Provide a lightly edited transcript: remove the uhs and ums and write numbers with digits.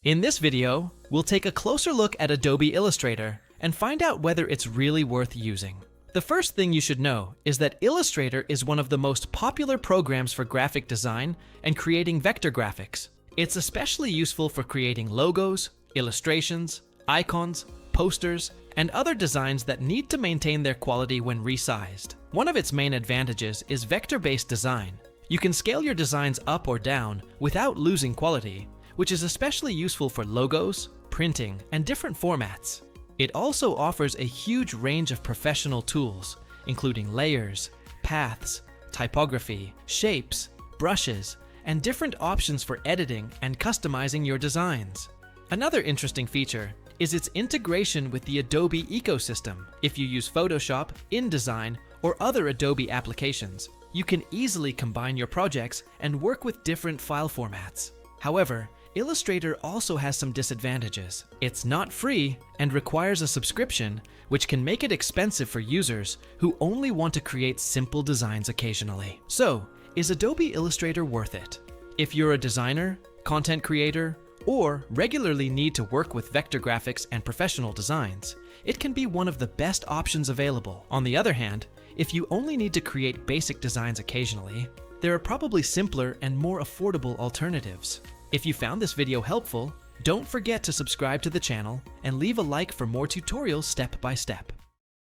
In this video, we'll take a closer look at Adobe Illustrator and find out whether it's really worth using. The first thing you should know is that Illustrator is one of the most popular programs for graphic design and creating vector graphics. It's especially useful for creating logos, illustrations, icons, posters, and other designs that need to maintain their quality when resized. One of its main advantages is vector-based design. You can scale your designs up or down without losing quality, which is especially useful for logos, printing, and different formats. It also offers a huge range of professional tools, including layers, paths, typography, shapes, brushes, and different options for editing and customizing your designs. Another interesting feature is its integration with the Adobe ecosystem. If you use Photoshop, InDesign, or other Adobe applications, you can easily combine your projects and work with different file formats. However, Illustrator also has some disadvantages. It's not free and requires a subscription, which can make it expensive for users who only want to create simple designs occasionally. So, is Adobe Illustrator worth it? If you're a designer, content creator, or regularly need to work with vector graphics and professional designs, it can be one of the best options available. On the other hand, if you only need to create basic designs occasionally, there are probably simpler and more affordable alternatives. If you found this video helpful, don't forget to subscribe to the channel and leave a like for more tutorials step by step.